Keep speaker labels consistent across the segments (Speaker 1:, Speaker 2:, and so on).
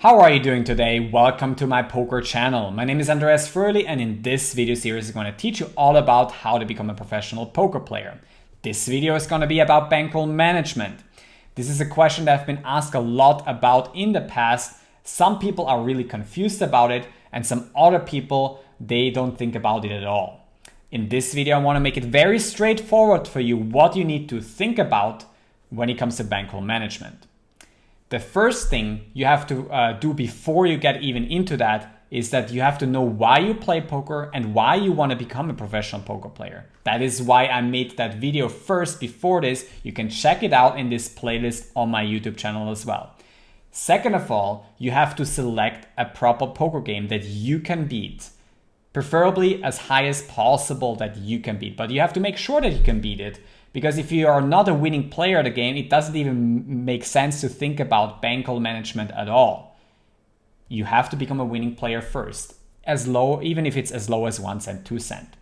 Speaker 1: How are you doing today? Welcome to my poker channel. My name is Andreas Fröhlich, and in this video series I'm going to teach you all about how to become a professional poker player. This video is going to be about bankroll management. This is a question that I've been asked a lot about in the past. Some people are really confused about it, and some other people, they don't think about it at all. In this video I want to make it very straightforward for you what you need to think about when it comes to bankroll management. The first thing you have to do before you get even into that is that you have to know why you play poker and why you want to become a professional poker player. That is why I made that video first before this. You can check it out in this playlist on my YouTube channel as well. Second of all, you have to select a proper poker game that you can beat. Preferably as high as possible that you can beat, but you have to make sure that you can beat it. Because if you are not a winning player at the game, it doesn't even make sense to think about bankroll management at all. You have to become a winning player first, even if it's as low as 1 cent, 2 cent.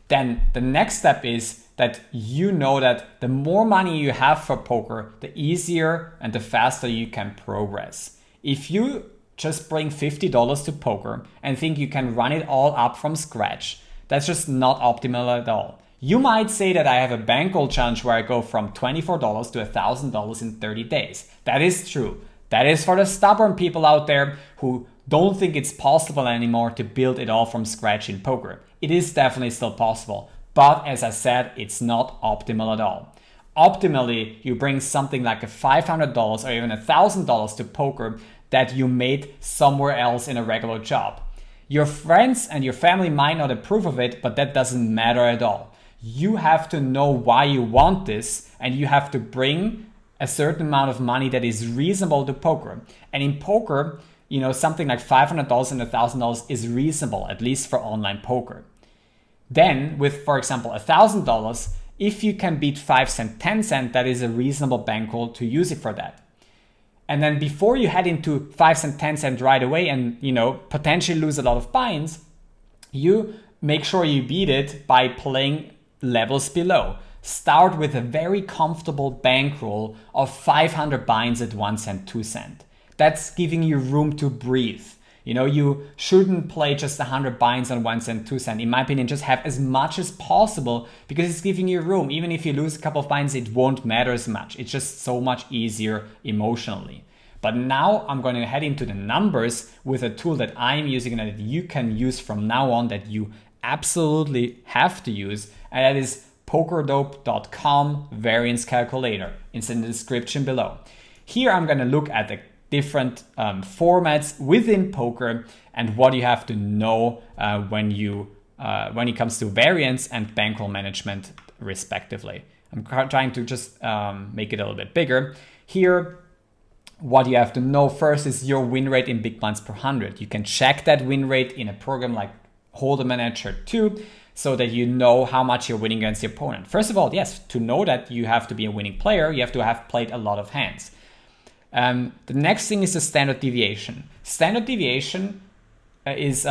Speaker 1: Then the next step is that you know that the more money you have for poker, the easier and the faster you can progress. If you just bring $50 to poker and think you can run it all up from scratch, that's just not optimal at all. You might say that I have a bankroll challenge where I go from $24 to $1,000 in 30 days. That is true. That is for the stubborn people out there who don't think it's possible anymore to build it all from scratch in poker. It is definitely still possible, but as I said, it's not optimal at all. Optimally, you bring something like a $500 or even $1,000 to poker that you made somewhere else in a regular job. Your friends and your family might not approve of it, but that doesn't matter at all. You have to know why you want this, and you have to bring a certain amount of money that is reasonable to poker. And in poker, something like $500 and $1,000 is reasonable, at least for online poker. Then with, for example, $1,000, if you can beat 5 cent, 10 cent, that is a reasonable bankroll to use it for that. And then before you head into 5 cent, 10 cent right away and, potentially lose a lot of buy-ins, you make sure you beat it by playing levels below. Start with a very comfortable bankroll of 500 buy-ins at 1 cent, 2 cent. That's giving you room to breathe. You shouldn't play just 100 buy-ins on 1 cent, 2 cent. In my opinion, just have as much as possible because it's giving you room. Even if you lose a couple of buy-ins, it won't matter as much. It's just so much easier emotionally. But now I'm going to head into the numbers with a tool that I'm using and that you can use from now on, that you absolutely have to use, and that is pokerdope.com variance calculator. It's in the description below. Here I'm going to look at the different formats within poker and what you have to know when it comes to variance and bankroll management respectively. I'm trying to just make it a little bit bigger. Here, what you have to know first is your win rate in big blinds per 100. You can check that win rate in a program like Hold Manager 2 so that you know how much you're winning against the opponent. First of all, yes, to know that you have to be a winning player, you have to have played a lot of hands. The next thing is the standard deviation. Standard deviation is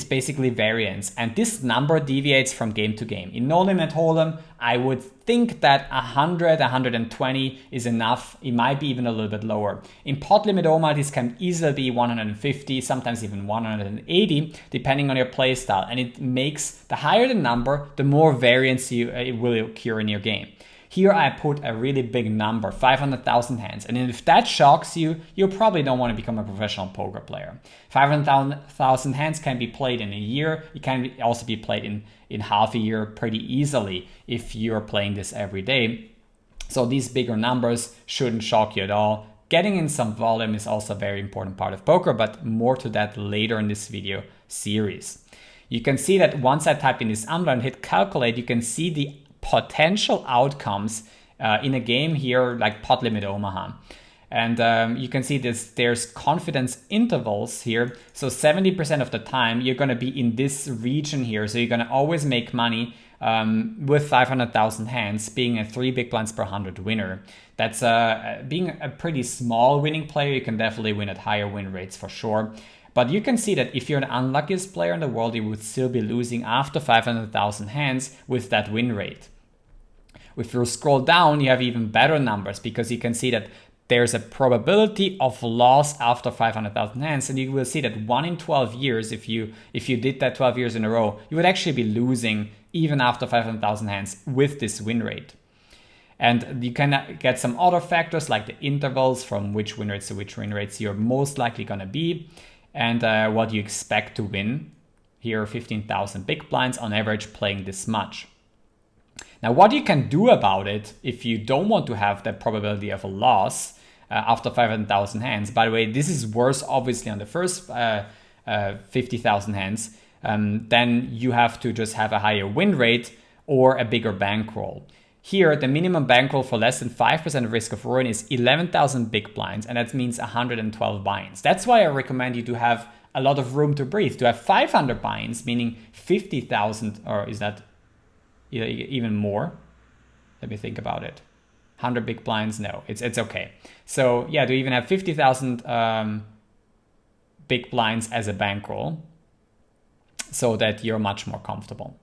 Speaker 1: basically variance, and this number deviates from game to game. In No Limit Hold'em, I would think that 100, 120 is enough. It might be even a little bit lower. In Pot Limit Oma, this can easily be 150, sometimes even 180, depending on your play style. And it makes, the higher the number, the more variance it will occur in your game. Here I put a really big number, 500,000 hands. And if that shocks you, you probably don't want to become a professional poker player. 500,000 hands can be played in a year. It can also be played in half a year pretty easily if you're playing this every day. So these bigger numbers shouldn't shock you at all. Getting in some volume is also a very important part of poker, but more to that later in this video series. You can see that once I type in this number and hit calculate, you can see the potential outcomes in a game here like Pot Limit Omaha. And you can see there's confidence intervals here. So 70% of the time you're going to be in this region here. So you're going to always make money with 500,000 hands, being a 3 big blinds per 100 winner. That's being a pretty small winning player. You can definitely win at higher win rates for sure. But you can see that if you're the unluckiest player in the world, you would still be losing after 500,000 hands with that win rate. If you scroll down, you have even better numbers because you can see that there's a probability of loss after 500,000 hands, and you will see that 1 in 12 years, if you did that 12 years in a row, you would actually be losing even after 500,000 hands with this win rate. And you can get some other factors like the intervals from which win rates to which win rates you're most likely going to be, and what you expect to win. Here, 15,000 big blinds on average playing this much. Now, what you can do about it if you don't want to have that probability of a loss after 500,000 hands. By the way, this is worse obviously on the first 50,000 hands. Then you have to just have a higher win rate or a bigger bankroll. Here, the minimum bankroll for less than 5% of risk of ruin is 11,000 big blinds, and that means 112 buy-ins. That's why I recommend you to have a lot of room to breathe, to have 500 buy-ins, meaning 50,000, or is that even more? Let me think about it. 100 big blinds? No, it's okay. So yeah, to even have 50,000 big blinds as a bankroll so that you're much more comfortable.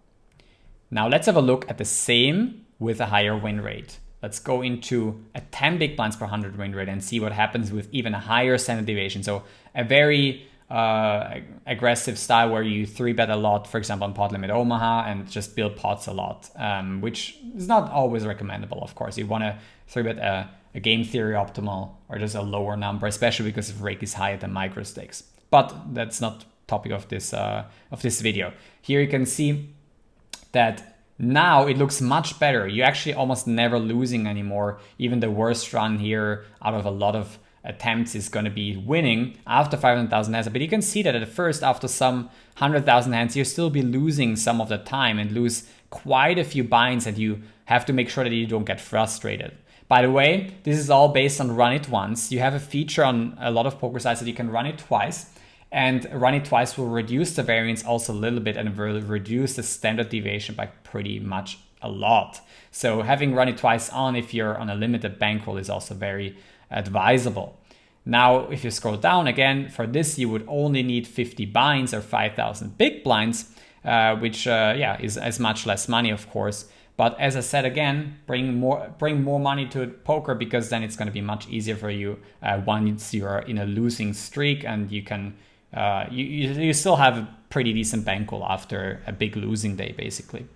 Speaker 1: Now let's have a look at the same with a higher win rate. Let's go into a 10 big blinds per 100 win rate and see what happens with even a higher standard deviation. So a very aggressive style where you 3-bet a lot, for example, on pot limit Omaha, and just build pots a lot, which is not always recommendable, of course. You want to 3-bet a game theory optimal or just a lower number, especially because if rake is higher than micro stakes. But that's not topic of this video. Here you can see that now it looks much better. You're actually almost never losing anymore. Even the worst run here out of a lot of attempts is going to be winning after 500,000 hands. But you can see that at first, after some 100,000 hands, you'll still be losing some of the time and lose quite a few buy-ins, and you have to make sure that you don't get frustrated. By the way, this is all based on run it once. You have a feature on a lot of poker sites that you can run it twice. And run it twice will reduce the variance also a little bit and will reduce the standard deviation by pretty much a lot. So having run it twice on if you're on a limited bankroll is also very advisable. Now, if you scroll down again, for this you would only need 50 buy-ins or 5,000 big blinds, which is much less money, of course. But as I said again, bring more money to poker, because then it's going to be much easier for you once you're in a losing streak, and you can you still have a pretty decent bankroll after a big losing day, basically.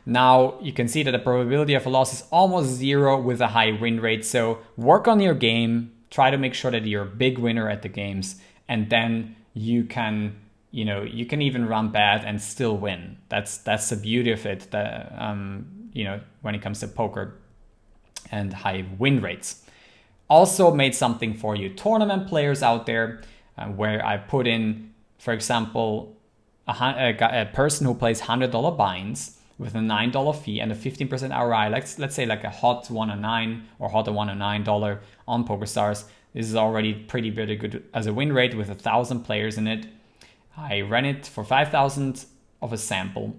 Speaker 1: Now you can see that the probability of a loss is almost zero with a high win rate. So work on your game, try to make sure that you're a big winner at the games, and then you can even run bad and still win. That's the beauty of it. When it comes to poker and high win rates. Also made something for you tournament players out there, where I put in, for example, a person who plays $100 buy-ins with a $9 fee and a 15% ROI. Let's say like a hot 109 or hot $109 on PokerStars. This is already pretty good as a win rate with 1,000 players in it. I ran it for 5,000 of a sample,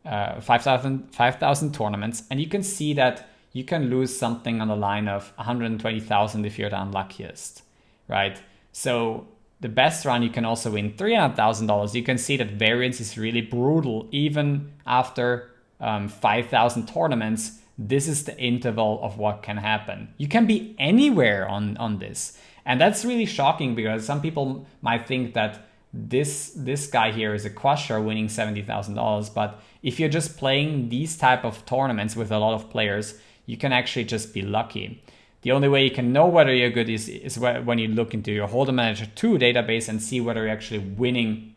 Speaker 1: 5,000 tournaments, and you can see that you can lose something on the line of 120,000 if you're the unluckiest, right? So the best run, you can also win $300,000. You can see that variance is really brutal. Even after 5,000 tournaments, this is the interval of what can happen. You can be anywhere on this. And that's really shocking, because some people might think that this guy here is a crusher winning $70,000. But if you're just playing these type of tournaments with a lot of players, you can actually just be lucky. The only way you can know whether you're good is when you look into your Hold'em Manager 2 database and see whether you're actually winning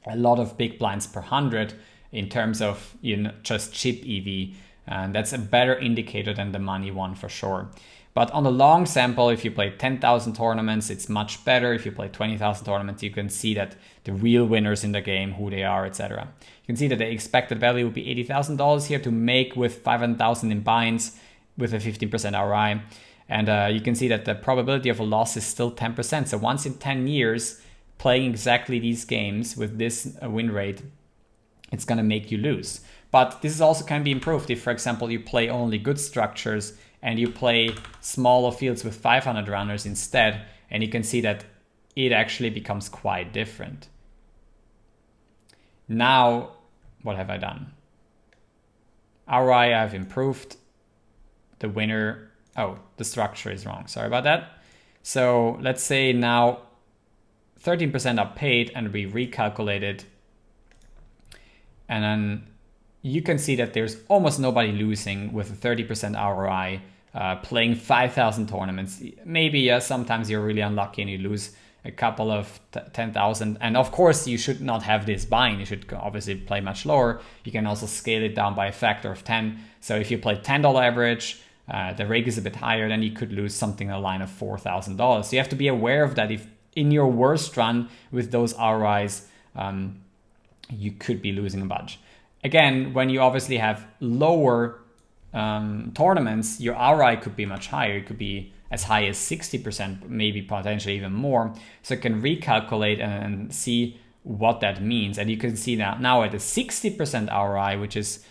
Speaker 1: a lot of big blinds per 100 in terms of just chip EV. And that's a better indicator than the money one for sure. But on the long sample, if you play 10,000 tournaments, it's much better. If you play 20,000 tournaments, you can see that the real winners in the game, who they are, etc. You can see that the expected value would be $80,000 here to make with 500,000 in buy-ins with a 15% ROI. And you can see that the probability of a loss is still 10%. So once in 10 years, playing exactly these games with this win rate, it's going to make you lose. But this is also can be improved if, for example, you play only good structures and you play smaller fields with 500 runners instead. And you can see that it actually becomes quite different. Now, what have I done? ROI, I've improved. The winner Oh, the structure is wrong. Sorry about that. So let's say now 13% are paid and we recalculate it. And then you can see that there's almost nobody losing with a 30% ROI playing 5,000 tournaments. Maybe sometimes you're really unlucky and you lose a couple of 10,000. And of course, you should not have this buy-in. You should obviously play much lower. You can also scale it down by a factor of 10. So if you play $10 average, the rig is a bit higher, then you could lose something a line of $4,000. So you have to be aware of that. If in your worst run with those ROIs, you could be losing a bunch. Again, when you obviously have lower tournaments, your ROI could be much higher. It could be as high as 60%, maybe potentially even more. So you can recalculate and see what that means. And you can see that now at a 60% ROI, which is,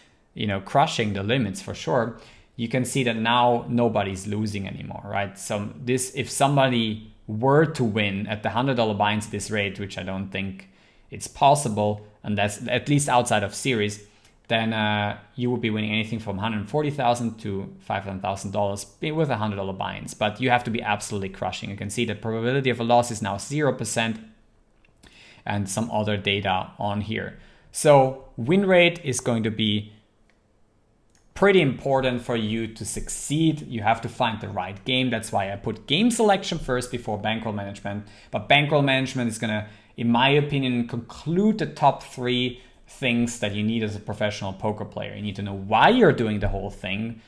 Speaker 1: crushing the limits for sure, you can see that now nobody's losing anymore, right? So this, if somebody were to win at the $100 buy-ins this rate, which I don't think it's possible, and that's at least outside of series, then you would be winning anything from $140,000 to $500,000 with $100 buy-ins. But you have to be absolutely crushing. You can see the probability of a loss is now 0% and some other data on here. So win rate is going to be pretty important for you to succeed. You have to find the right game. That's why I put game selection first before bankroll management. But bankroll management is going to, in my opinion, conclude the top 3 things that you need as a professional poker player. You need to know why you're doing the whole thing,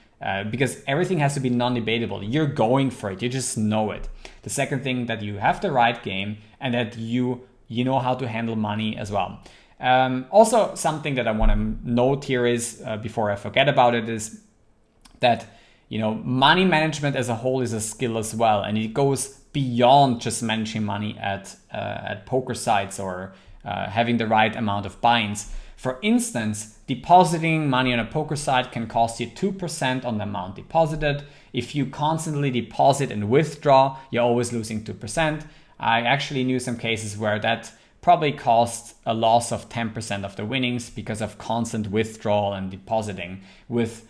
Speaker 1: because everything has to be non-debatable. You're going for it. You just know it. The second thing, that you have the right game and that you know how to handle money as well. Also, something that I want to note here is, before I forget about it, is that money management as a whole is a skill as well, and it goes beyond just managing money at poker sites or having the right amount of buy-ins. For instance, depositing money on a poker site can cost you 2% on the amount deposited. If you constantly deposit and withdraw, you're always losing 2%. I actually knew some cases where that probably cost a loss of 10% of the winnings because of constant withdrawal and depositing with,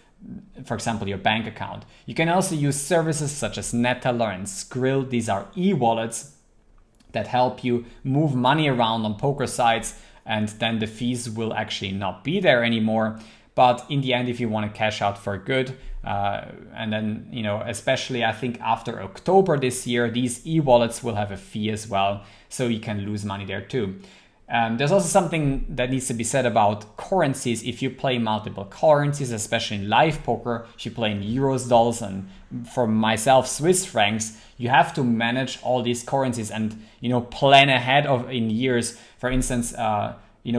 Speaker 1: for example, your bank account. You can also use services such as Neteller and Skrill. These are e-wallets that help you move money around on poker sites, and then the fees will actually not be there anymore. But in the end, if you want to cash out for good, and then, especially I think after October this year, these e-wallets will have a fee as well. So you can lose money there too. There's also something that needs to be said about currencies. If you play multiple currencies, especially in live poker, if you play in euros, dollars, and for myself, Swiss francs, you have to manage all these currencies and, plan ahead in years. For instance,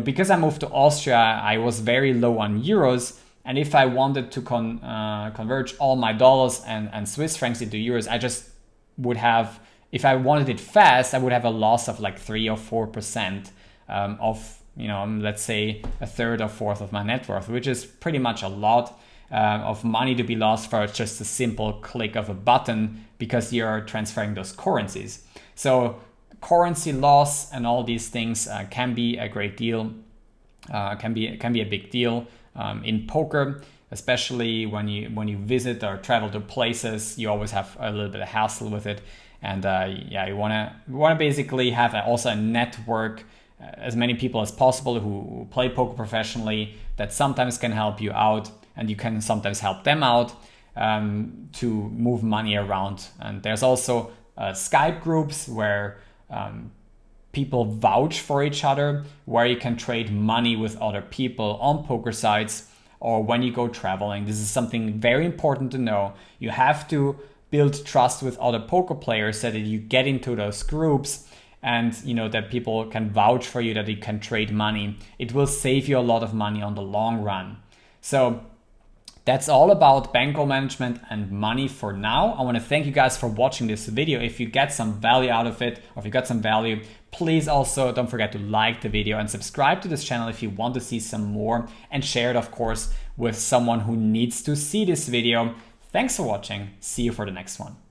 Speaker 1: because I moved to Austria, I was very low on euros. And if I wanted to converge all my dollars and Swiss francs into euros, I just would have, if I wanted it fast, I would have a loss of like 3 or 4% of, let's say a third or fourth of my net worth, which is pretty much a lot of money to be lost for just a simple click of a button because you're transferring those currencies. So currency loss and all these things can be a great deal, can be a big deal in poker, especially when you visit or travel to places. You always have a little bit of hassle with it, and you wanna basically have also a network, as many people as possible who play poker professionally that sometimes can help you out, and you can sometimes help them out to move money around. And there's also Skype groups where people vouch for each other, where you can trade money with other people on poker sites or when you go traveling. This is something very important to know. You have to build trust with other poker players so that you get into those groups and that people can vouch for you, that you can trade money. It will save you a lot of money on the long run. So that's all about bankroll management and money for now. I want to thank you guys for watching this video. If you get some value out of it, or if you got some value, please also don't forget to like the video and subscribe to this channel if you want to see some more, and share it, of course, with someone who needs to see this video. Thanks for watching. See you for the next one.